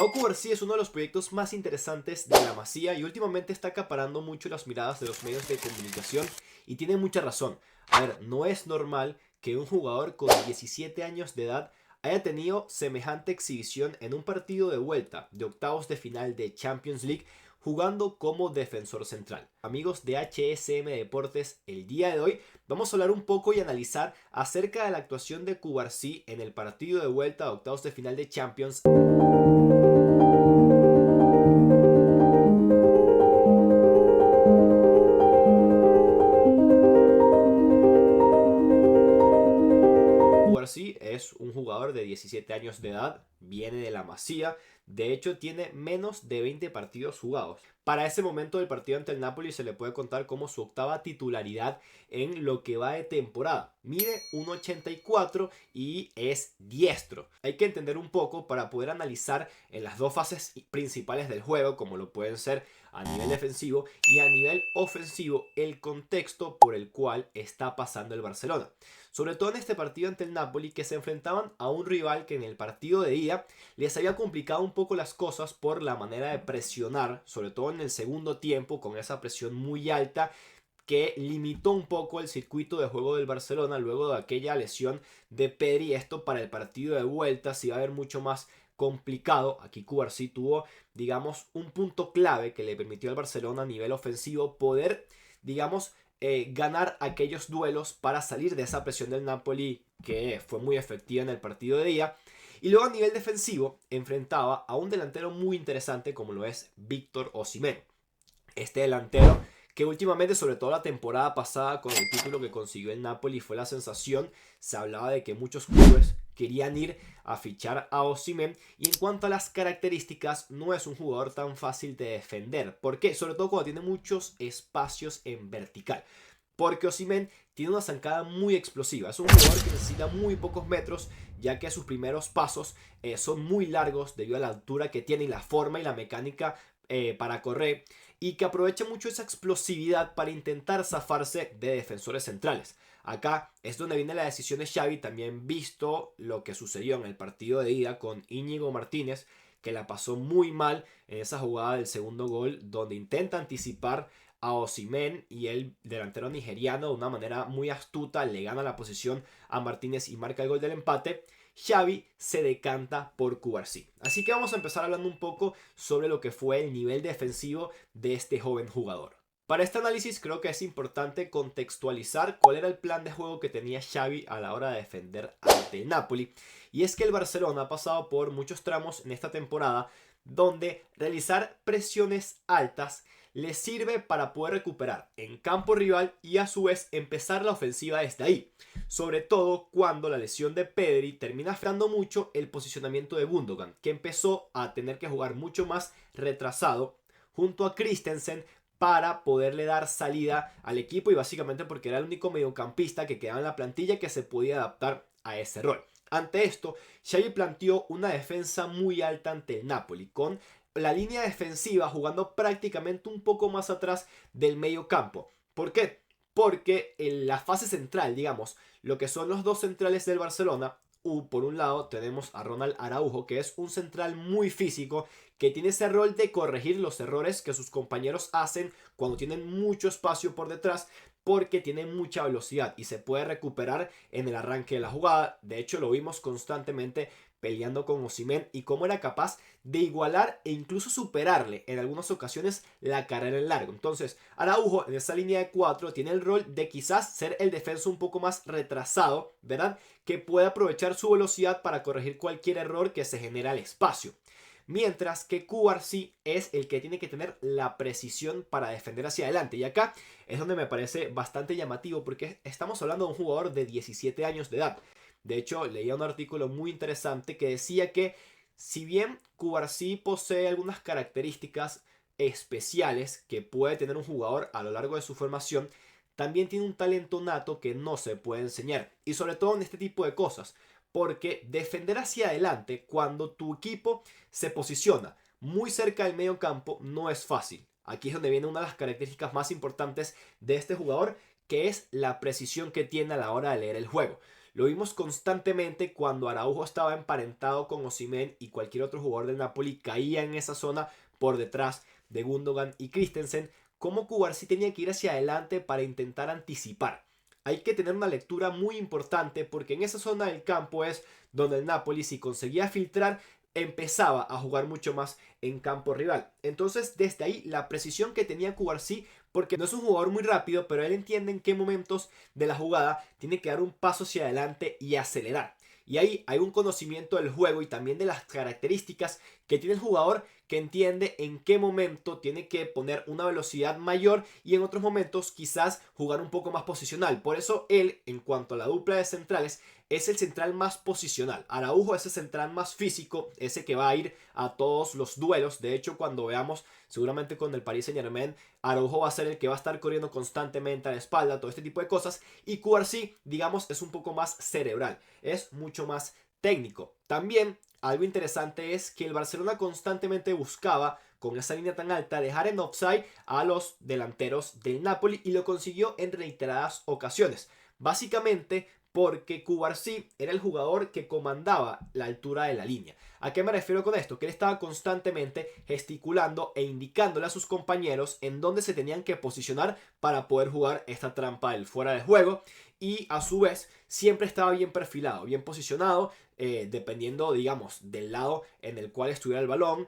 Pau Cubarsí es uno de los proyectos más interesantes de la Masía y últimamente está acaparando mucho las miradas de los medios de comunicación y tiene mucha razón. A ver, no es normal que un jugador con 17 años de edad haya tenido semejante exhibición en un partido de vuelta de octavos de final de Champions League jugando como defensor central. Amigos de HSM Deportes, el día de hoy vamos a hablar un poco y analizar acerca de la actuación de Cubarsí en el partido de vuelta de octavos de final de Champions. Cubarsí es un jugador de 17 años de edad, viene de la Masía, de hecho tiene menos de 20 partidos jugados. Para ese momento del partido ante el Napoli se le puede contar como su octava titularidad en lo que va de temporada. Mide 1,84 y es diestro. Hay que entender un poco para poder analizar en las dos fases principales del juego, como lo pueden ser a nivel defensivo y a nivel ofensivo, el contexto por el cual está pasando el Barcelona. Sobre todo en este partido ante el Napoli, que se enfrentaban a un rival que en el partido de ida les había complicado un poco las cosas por la manera de presionar, sobre todo en el segundo tiempo, con esa presión muy alta que limitó un poco el circuito de juego del Barcelona luego de aquella lesión de Pedri. Esto para el partido de vuelta se iba a ver mucho más complicado. Aquí Cubarsí tuvo, digamos, un punto clave que le permitió al Barcelona a nivel ofensivo poder, digamos, ganar aquellos duelos para salir de esa presión del Napoli que fue muy efectiva en el partido de día. Y luego a nivel defensivo enfrentaba a un delantero muy interesante como lo es Víctor Osimhen. Este delantero que últimamente, sobre todo la temporada pasada con el título que consiguió el Napoli, fue la sensación. Se hablaba de que muchos clubes querían ir a fichar a Osimhen, y en cuanto a las características no es un jugador tan fácil de defender. ¿Por qué? Sobre todo cuando tiene muchos espacios en vertical. Porque Osimhen tiene una zancada muy explosiva. Es un jugador que necesita muy pocos metros, ya que sus primeros pasos son muy largos debido a la altura que tiene y la forma y la mecánica para correr, y que aprovecha mucho esa explosividad para intentar zafarse de defensores centrales. Acá es donde viene la decisión de Xavi, también visto lo que sucedió en el partido de ida con Íñigo Martínez, que la pasó muy mal en esa jugada del segundo gol, donde intenta anticipar a Osimhen y el delantero nigeriano de una manera muy astuta le gana la posición a Martínez y marca el gol del empate. Xavi se decanta por Cubarsí. Así que vamos a empezar hablando un poco sobre lo que fue el nivel defensivo de este joven jugador. Para este análisis creo que es importante contextualizar cuál era el plan de juego que tenía Xavi a la hora de defender ante el Napoli. Y es que el Barcelona ha pasado por muchos tramos en esta temporada donde realizar presiones altas le sirve para poder recuperar en campo rival y a su vez empezar la ofensiva desde ahí. Sobre todo cuando la lesión de Pedri termina frenando mucho el posicionamiento de Gundogan, que empezó a tener que jugar mucho más retrasado junto a Christensen para poderle dar salida al equipo, y básicamente porque era el único mediocampista que quedaba en la plantilla que se podía adaptar a ese rol. Ante esto, Xavi planteó una defensa muy alta ante el Napoli, con la línea defensiva jugando prácticamente un poco más atrás del medio campo. ¿Por qué? Porque en la fase central, digamos, lo que son los dos centrales del Barcelona, por un lado tenemos a Ronald Araujo, que es un central muy físico, que tiene ese rol de corregir los errores que sus compañeros hacen cuando tienen mucho espacio por detrás, porque tiene mucha velocidad y se puede recuperar en el arranque de la jugada. De hecho, lo vimos constantemente peleando con Osimhen y cómo era capaz de igualar e incluso superarle en algunas ocasiones la carrera en largo. Entonces, Araujo en esa línea de 4 tiene el rol de quizás ser el defensa un poco más retrasado, ¿verdad? Que puede aprovechar su velocidad para corregir cualquier error que se genera al espacio. Mientras que Cubarsí es el que tiene que tener la precisión para defender hacia adelante. Y acá es donde me parece bastante llamativo, porque estamos hablando de un jugador de 17 años de edad. De hecho, leía un artículo muy interesante que decía que si bien Cubarsí posee algunas características especiales que puede tener un jugador a lo largo de su formación, también tiene un talento nato que no se puede enseñar. Y sobre todo en este tipo de cosas. Porque defender hacia adelante cuando tu equipo se posiciona muy cerca del medio campo no es fácil. Aquí es donde viene una de las características más importantes de este jugador, que es la precisión que tiene a la hora de leer el juego. Lo vimos constantemente cuando Araujo estaba emparentado con Osimhen y cualquier otro jugador del Napoli caía en esa zona por detrás de Gundogan y Christensen, cómo Cubarsí tenía que ir hacia adelante para intentar anticipar. Hay que tener una lectura muy importante porque en esa zona del campo es donde el Napoli, si conseguía filtrar, empezaba a jugar mucho más en campo rival. Entonces, desde ahí, la precisión que tenía Cubarsí, porque no es un jugador muy rápido, pero él entiende en qué momentos de la jugada tiene que dar un paso hacia adelante y acelerar. Y ahí hay un conocimiento del juego y también de las características que tiene el jugador, que entiende en qué momento tiene que poner una velocidad mayor y en otros momentos quizás jugar un poco más posicional. Por eso él, en cuanto a la dupla de centrales, es el central más posicional. Araujo es el central más físico, ese que va a ir a todos los duelos. De hecho, cuando veamos seguramente con el Paris Saint-Germain, Araujo va a ser el que va a estar corriendo constantemente a la espalda, todo este tipo de cosas. Y Cubarsí, digamos, es un poco más cerebral, es mucho más técnico. También algo interesante es que el Barcelona constantemente buscaba, con esa línea tan alta, dejar en offside a los delanteros del Napoli y lo consiguió en reiteradas ocasiones. Básicamente porque Cubarsí era el jugador que comandaba la altura de la línea. ¿A qué me refiero con esto? Que él estaba constantemente gesticulando e indicándole a sus compañeros en dónde se tenían que posicionar para poder jugar esta trampa del fuera de juego, y a su vez siempre estaba bien perfilado, bien posicionado, dependiendo, digamos, del lado en el cual estuviera el balón,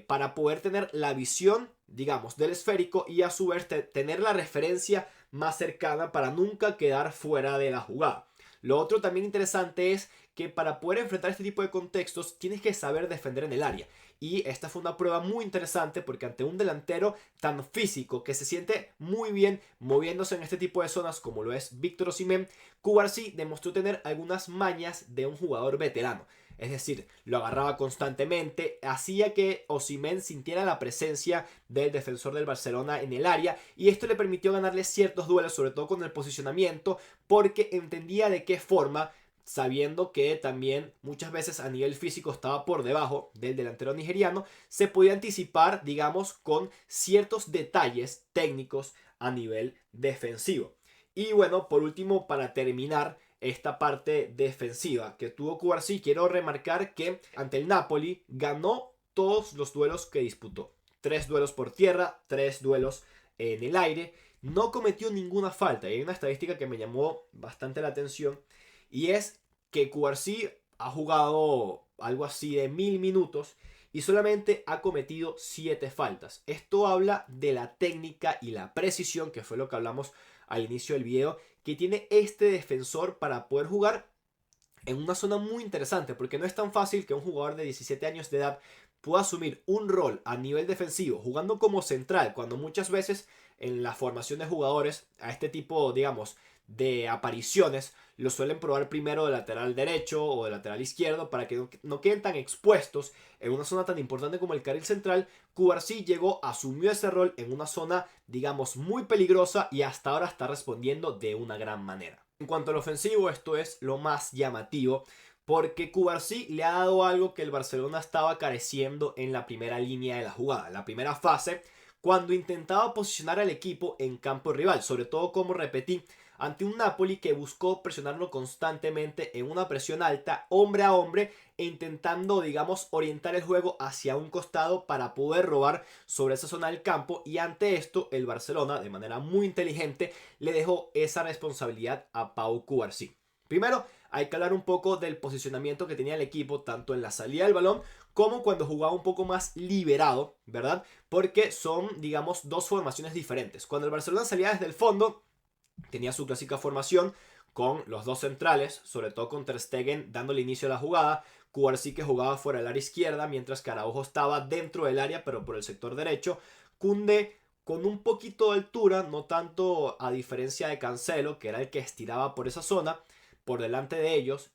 para poder tener la visión, digamos, del esférico y a su vez tener la referencia más cercana para nunca quedar fuera de la jugada. Lo otro también interesante es que para poder enfrentar este tipo de contextos tienes que saber defender en el área. Y esta fue una prueba muy interesante porque ante un delantero tan físico que se siente muy bien moviéndose en este tipo de zonas como lo es Víctor Osimhen, Cubarsí demostró tener algunas mañas de un jugador veterano. Es decir, lo agarraba constantemente, hacía que Osimhen sintiera la presencia del defensor del Barcelona en el área y esto le permitió ganarle ciertos duelos, sobre todo con el posicionamiento, porque entendía de qué forma, sabiendo que también muchas veces a nivel físico estaba por debajo del delantero nigeriano, se podía anticipar, digamos, con ciertos detalles técnicos a nivel defensivo. Y bueno, por último, para terminar esta parte defensiva que tuvo Cubarsí, quiero remarcar que ante el Napoli ganó todos los duelos que disputó. 3 duelos por tierra, 3 duelos en el aire. No cometió ninguna falta. Y hay una estadística que me llamó bastante la atención y es que Cubarsí ha jugado algo así de 1000 minutos y solamente ha cometido 7 faltas. Esto habla de la técnica y la precisión, que fue lo que hablamos al inicio del video, que tiene este defensor para poder jugar en una zona muy interesante, porque no es tan fácil que un jugador de 17 años de edad pueda asumir un rol a nivel defensivo jugando como central, cuando muchas veces en la formación de jugadores a este tipo, digamos, de apariciones lo suelen probar primero de lateral derecho o de lateral izquierdo para que no queden tan expuestos en una zona tan importante como el carril central. Cubarsí llegó, asumió ese rol en una zona, digamos, muy peligrosa y hasta ahora está respondiendo de una gran manera. En cuanto al ofensivo, esto es lo más llamativo porque Cubarsí le ha dado algo que el Barcelona estaba careciendo en la primera línea de la jugada, la primera fase, cuando intentaba posicionar al equipo en campo rival, sobre todo, como repetí, ante un Napoli que buscó presionarlo constantemente en una presión alta, hombre a hombre, e intentando, digamos, orientar el juego hacia un costado para poder robar sobre esa zona del campo, y ante esto el Barcelona, de manera muy inteligente, le dejó esa responsabilidad a Pau Cubarsí. Primero, hay que hablar un poco del posicionamiento que tenía el equipo, tanto en la salida del balón como cuando jugaba un poco más liberado, ¿verdad? Porque son, digamos, dos formaciones diferentes. Cuando el Barcelona salía desde el fondo, tenía su clásica formación con los dos centrales, sobre todo con Ter Stegen dándole inicio a la jugada, Cubarsí que jugaba fuera del área izquierda, mientras que Araujo estaba dentro del área pero por el sector derecho, Koundé con un poquito de altura, no tanto a diferencia de Cancelo, que era el que estiraba por esa zona. Por delante de ellos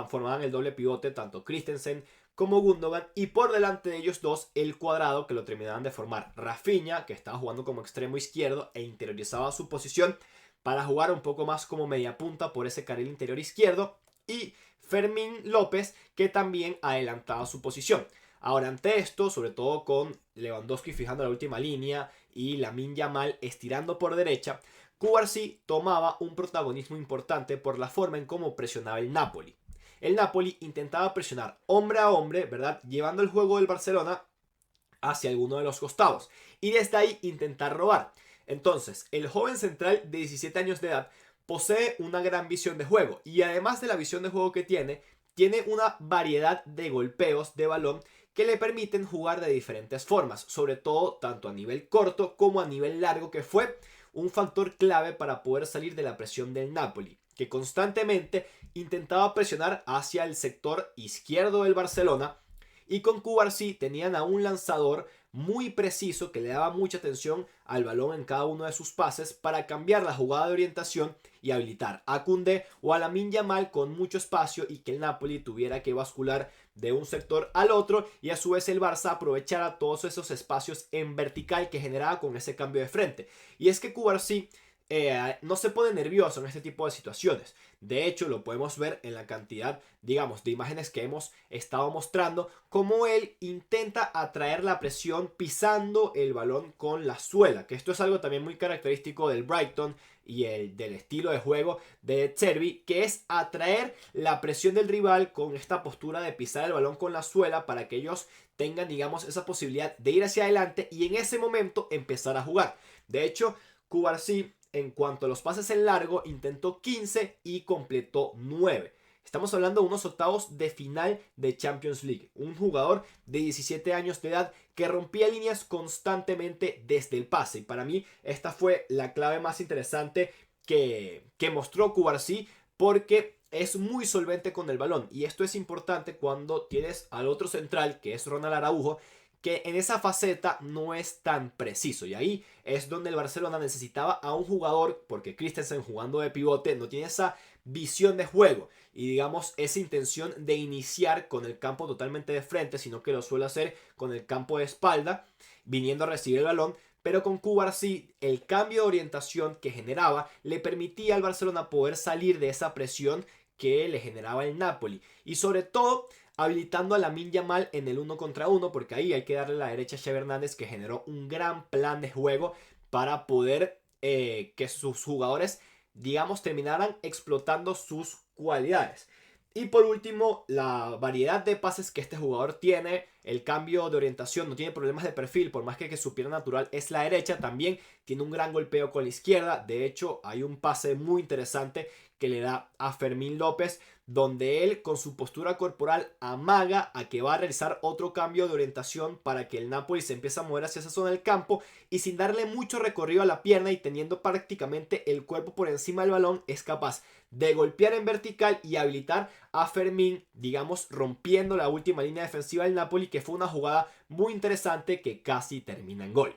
formaban el doble pivote tanto Christensen como Gundogan, y por delante de ellos dos el cuadrado que lo terminaban de formar Rafinha, que estaba jugando como extremo izquierdo e interiorizaba su posición para jugar un poco más como media punta por ese carril interior izquierdo, y Fermín López, que también adelantaba su posición. Ahora, ante esto, sobre todo con Lewandowski fijando la última línea y Lamine Yamal estirando por derecha, Cubarsí tomaba un protagonismo importante por la forma en cómo presionaba el Napoli. El Napoli intentaba presionar hombre a hombre, ¿verdad? Llevando el juego del Barcelona hacia alguno de los costados y desde ahí intentar robar. Entonces, el joven central de 17 años de edad posee una gran visión de juego y además de la visión de juego que tiene una variedad de golpeos de balón que le permiten jugar de diferentes formas, sobre todo tanto a nivel corto como a nivel largo, que fue un factor clave para poder salir de la presión del Napoli, que constantemente intentaba presionar hacia el sector izquierdo del Barcelona, y con Cubarsí tenían a un lanzador muy preciso que le daba mucha atención al balón en cada uno de sus pases para cambiar la jugada de orientación y habilitar a Koundé o a Lamine Yamal con mucho espacio y que el Napoli tuviera que bascular de un sector al otro y a su vez el Barça aprovechara todos esos espacios en vertical que generaba con ese cambio de frente. Y es que Cubarsí no se pone nervioso en este tipo de situaciones. De hecho, lo podemos ver en la cantidad, digamos, de imágenes que hemos estado mostrando, como él intenta atraer la presión pisando el balón con la suela, que esto es algo también muy característico del Brighton y del estilo de juego de Zerbi, que es atraer la presión del rival con esta postura de pisar el balón con la suela para que ellos tengan, digamos, esa posibilidad de ir hacia adelante y en ese momento empezar a jugar. De hecho, Cubarsí, en cuanto a los pases en largo, intentó 15 y completó 9. Estamos hablando de unos octavos de final de Champions League. Un jugador de 17 años de edad que rompía líneas constantemente desde el pase. Y para mí esta fue la clave más interesante que mostró Cubarsí, porque es muy solvente con el balón. Y esto es importante cuando tienes al otro central, que es Ronald Araujo, que en esa faceta no es tan preciso. Y ahí es donde el Barcelona necesitaba a un jugador, porque Christensen jugando de pivote no tiene esa visión de juego y digamos esa intención de iniciar con el campo totalmente de frente, sino que lo suele hacer con el campo de espalda, viniendo a recibir el balón. Pero con Cubarsí el cambio de orientación que generaba le permitía al Barcelona poder salir de esa presión que le generaba el Napoli. Y sobre todo habilitando a Lamine Yamal en el 1 contra 1, porque ahí hay que darle la derecha a Xavi Hernández, que generó un gran plan de juego para poder que sus jugadores, digamos, terminaran explotando sus cualidades. Y por último, la variedad de pases que este jugador tiene, el cambio de orientación, no tiene problemas de perfil, por más que su pierna natural es la derecha, también tiene un gran golpeo con la izquierda. De hecho, hay un pase muy interesante que le da a Fermín López, donde él con su postura corporal amaga a que va a realizar otro cambio de orientación para que el Napoli se empiece a mover hacia esa zona del campo, y sin darle mucho recorrido a la pierna y teniendo prácticamente el cuerpo por encima del balón, es capaz de golpear en vertical y habilitar a Fermín, digamos, rompiendo la última línea defensiva del Napoli, que fue una jugada muy interesante que casi termina en gol.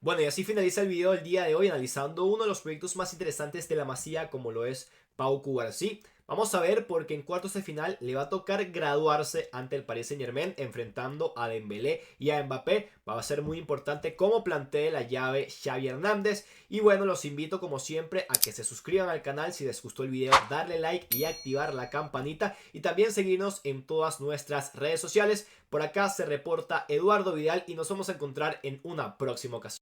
Bueno, y así finaliza el video del día de hoy, analizando uno de los proyectos más interesantes de la Masía, como lo es Pau Cubarsí. Vamos a ver, porque en cuartos de final le va a tocar graduarse ante el Paris Saint-Germain, enfrentando a Dembélé y a Mbappé. Va a ser muy importante cómo plantee la llave Xavi Hernández. Y bueno, los invito como siempre a que se suscriban al canal si les gustó el video, darle like y activar la campanita. Y también seguirnos en todas nuestras redes sociales. Por acá se reporta Eduardo Vidal y nos vamos a encontrar en una próxima ocasión.